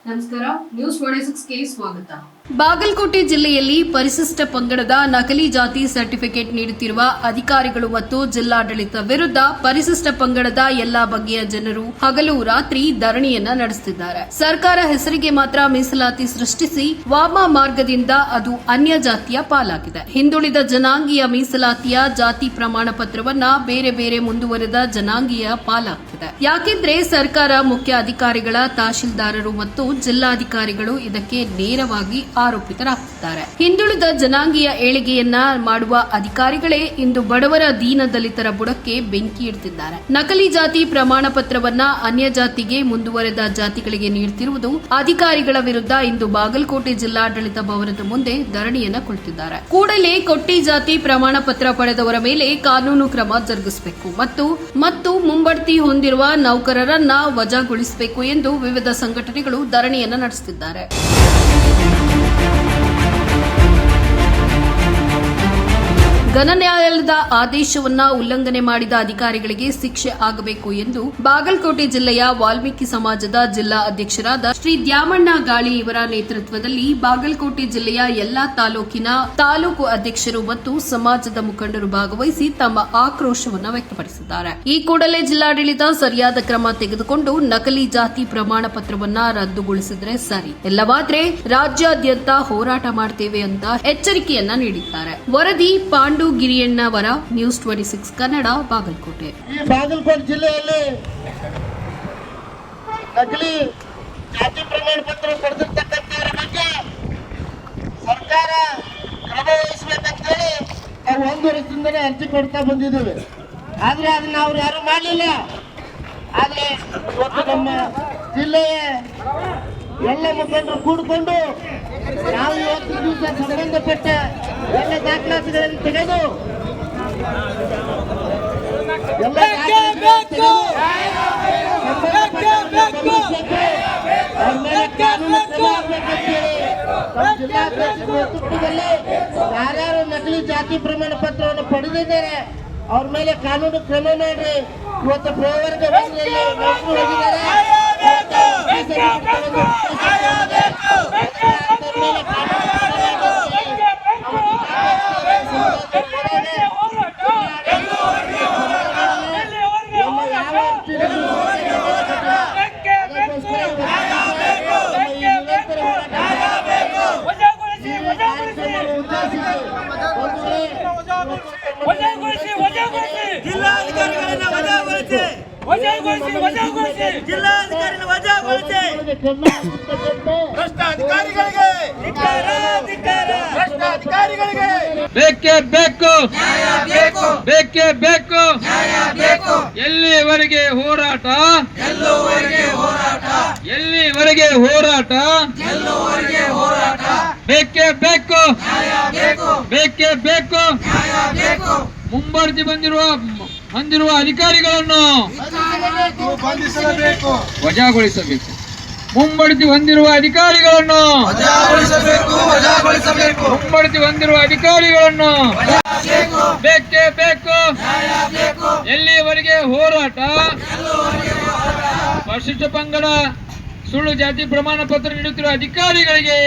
ನಮಸ್ಕಾರ, ನ್ಯೂಸ್ 26ಗೆ ಸ್ವಾಗತ. ಬಾಗಲಕೋಟೆ ಜಿಲ್ಲೆಯಲ್ಲಿ ಪರಿಶಿಷ್ಟ ಪಂಗಡದ ನಕಲಿ ಜಾತಿ ಸರ್ಟಿಫಿಕೇಟ್ ನೀಡುತ್ತಿರುವ ಅಧಿಕಾರಿಗಳು ಮತ್ತು ಜಿಲ್ಲಾಡಳಿತ ವಿರುದ್ಧ ಪರಿಶಿಷ್ಟ ಪಂಗಡದ ಎಲ್ಲಾ ಬಗೆಯ ಜನರು ಹಗಲು ರಾತ್ರಿ ಧರಣಿಯನ್ನ ನಡೆಸುತ್ತಿದ್ದಾರೆ. ಸರ್ಕಾರ ಹೆಸರಿಗೆ ಮಾತ್ರ ಮೀಸಲಾತಿ ಸೃಷ್ಟಿಸಿ ವಾಮ ಮಾರ್ಗದಿಂದ ಅದು ಅನ್ಯ ಜಾತಿಯ ಪಾಲಾಗಿದೆ. ಹಿಂದುಳಿದ ಜನಾಂಗೀಯ ಮೀಸಲಾತಿಯ ಜಾತಿ ಪ್ರಮಾಣ ಪತ್ರವನ್ನ ಬೇರೆ ಬೇರೆ ಮುಂದುವರೆದ ಜನಾಂಗೀಯ ಪಾಲಾಗ್ತಿದೆ. ಯಾಕೆಂದ್ರೆ ಸರ್ಕಾರ ಮುಖ್ಯ ಅಧಿಕಾರಿಗಳ ತಹಶೀಲ್ದಾರರು ಮತ್ತು ಜಿಲ್ಲಾಧಿಕಾರಿಗಳು ಇದಕ್ಕೆ ನೇರವಾಗಿ ಆರೋಪಿತರಾಗುತ್ತಿದ್ದಾರೆ. ಹಿಂದುಳಿದ ಜನಾಂಗೀಯ ಏಳಿಗೆಯನ್ನ ಮಾಡುವ ಅಧಿಕಾರಿಗಳೇ ಇಂದು ಬಡವರ ದೀನ ದಲಿತರ ಬುಡಕ್ಕೆ ಬೆಂಕಿ ಇಡ್ತಿದ್ದಾರೆ. ನಕಲಿ ಜಾತಿ ಪ್ರಮಾಣ ಪತ್ರವನ್ನ ಅನ್ಯ ಜಾತಿಗೆ ಮುಂದುವರೆದ ಜಾತಿಗಳಿಗೆ ನೀಡುತ್ತಿರುವುದು ಅಧಿಕಾರಿಗಳ ವಿರುದ್ಧ ಇಂದು ಬಾಗಲಕೋಟೆ ಜಿಲ್ಲಾಡಳಿತ ಭವನದ ಮುಂದೆ ಧರಣಿಯನ್ನ ಕುಳಿತಿದ್ದಾರೆ. ಕೂಡಲೇ ಕೊಟ್ಟಿ ಜಾತಿ ಪ್ರಮಾಣ ಪತ್ರ ಪಡೆದವರ ಮೇಲೆ ಕಾನೂನು ಕ್ರಮ ಜರುಗಿಸಬೇಕು ಮತ್ತು ಮುಂಬಡ್ತಿ ಹೊಂದಿರುವ ನೌಕರರನ್ನ ವಜಾಗೊಳಿಸಬೇಕು ಎಂದು ವಿವಿಧ ಸಂಘಟನೆಗಳು ಧರಣಿಯನ್ನ ನಡೆಸುತ್ತಿದ್ದಾರೆ. ಘನ ನ್ಯಾಯಾಲಯದ ಆದೇಶವನ್ನ ಉಲ್ಲಂಘನೆ ಮಾಡಿದ ಅಧಿಕಾರಿಗಳಿಗೆ ಶಿಕ್ಷೆ ಆಗಬೇಕು ಎಂದು ಬಾಗಲಕೋಟೆ ಜಿಲ್ಲೆಯ ವಾಲ್ಮೀಕಿ ಸಮಾಜದ ಜಿಲ್ಲಾ ಅಧ್ಯಕ್ಷರಾದ ಶ್ರೀ ದ್ಯಾಮಣ್ಣ ಗಾಳಿ ಇವರ ನೇತೃತ್ವದಲ್ಲಿ ಬಾಗಲಕೋಟೆ ಜಿಲ್ಲೆಯ ಎಲ್ಲಾ ತಾಲೂಕಿನ ತಾಲೂಕು ಅಧ್ಯಕ್ಷರು ಮತ್ತು ಸಮಾಜದ ಮುಖಂಡರು ಭಾಗವಹಿಸಿ ತಮ್ಮ ಆಕ್ರೋಶವನ್ನು ವ್ಯಕ್ತಪಡಿಸಿದ್ದಾರೆ. ಈ ಕೂಡಲೇ ಜಿಲ್ಲಾಡಳಿತ ಸರಿಯಾದ ಕ್ರಮ ತೆಗೆದುಕೊಂಡು ನಕಲಿ ಜಾತಿ ಪ್ರಮಾಣ ಪತ್ರವನ್ನ ರದ್ದುಗೊಳಿಸಿದ್ರೆ ಸರಿ, ಇಲ್ಲವಾದ್ರೆ ರಾಜ್ಯಾದ್ಯಂತ ಹೋರಾಟ ಮಾಡ್ತೇವೆ ಅಂತ ಎಚ್ಚರಿಕೆಯನ್ನ ನೀಡಿದ್ದಾರೆ. ವರದಿ ಪಾಂಡು ಗಿರಿಯಣ್ಣವರ ನ್ಯೂಸ್ 26 ಕನ್ನಡ, ಬಾಗಲಕೋಟೆ. ಈ ಬಾಗಲಕೋಟೆ ಜಿಲ್ಲೆಯಲ್ಲಿ ನಕಲಿ ಜಾತಿ ಪ್ರಮಾಣ ಪತ್ರ ಪಡೆದಿರ್ತಕ್ಕಂಥವರ ಬಗ್ಗೆ ಸರ್ಕಾರ ಕ್ರಮ ವಹಿಸಬೇಕಂತೇಳಿ ನಾವು 1 ವರ್ಷದಿಂದಲೇ ಅರ್ಜಿ ಕೊಡ್ತಾ ಬಂದಿದ್ದೇವೆ. ಆದ್ರೆ ಅದನ್ನ ಅವ್ರು ಯಾರು ಮಾಡಲಿಲ್ಲ. ಆದ್ರೆ ಇವತ್ತು ನಮ್ಮ ಜಿಲ್ಲೆಯ ಎಲ್ಲ ಮುಖಂಡರು ಕೂಡಿಕೊಂಡು ನಾವು ಇವತ್ತು ದಿವಸ ಸಂಬಂಧಪಟ್ಟ ಎಲ್ಲ ದಾಖಲಾತಿಗಳನ್ನು ತೆಗೆದು ನೇತೃತ್ವದಲ್ಲಿ ಯಾರ್ಯಾರು ನಕಲಿ ಜಾತಿ ಪ್ರಮಾಣ ಪತ್ರವನ್ನು ಪಡೆದಿದ್ದಾರೆ ಅವ್ರ ಮೇಲೆ ಕಾನೂನು ಕ್ರಮ ಮಾಡಿ ಇವತ್ತು ಪ್ರವರ್ಗ ಹೋಗಿದ್ದಾರೆ. ಬೇಕೇ ಬೇಕು, ಬೇಕೇ ಬೇಕು. ಎಲ್ಲಿವರೆಗೆ ಹೋರಾಟ, ಎಲ್ಲಿವರೆಗೆ ಹೋರಾಟ, ಬೇಕೇ ಬೇಕು, ಬೇಕೇ ಬೇಕು. ಮುಂಬಡ್ತಿ ಹೊಂದಿರುವ ಅಧಿಕಾರಿಗಳನ್ನು ವಜಾಗೊಳಿಸಬೇಕು. ಮುಂಬಡ್ತಿ ಹೊಂದಿರುವ ಅಧಿಕಾರಿಗಳನ್ನು ಮುಂಬಡ್ತಿ ಹೊಂದಿರುವ ಅಧಿಕಾರಿಗಳನ್ನು ಬೇಕೇ ಬೇಕು. ಎಲ್ಲಿವರೆಗೆ ಹೋರಾಟ, ಪರಿಶಿಷ್ಟ ಪಂಗಡ ಸುಳ್ಳು ಜಾತಿ ಪ್ರಮಾಣ ಪತ್ರ ನೀಡುತ್ತಿರುವ ಅಧಿಕಾರಿಗಳಿಗೆ,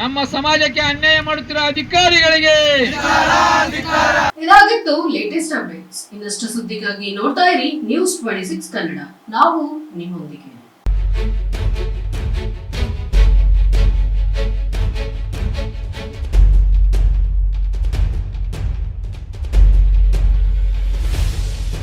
ನಮ್ಮ ಸಮಾಜಕ್ಕೆ ಅನ್ಯಾಯ ಮಾಡುತ್ತಿರುವ ಅಧಿಕಾರಿಗಳಿಗೆ. ಇದಾಗಿತ್ತು ಲೇಟೆಸ್ಟ್ ಅಪ್ಡೇಟ್ಸ್. ಇನ್ನಷ್ಟು ಸುದ್ದಿಗಾಗಿ ನೋಡ್ತಾ ಇರಿ ನ್ಯೂಸ್ 26 ಕನ್ನಡ. ನಾವು ನಿಮ್ಮೊಂದಿಗೆ.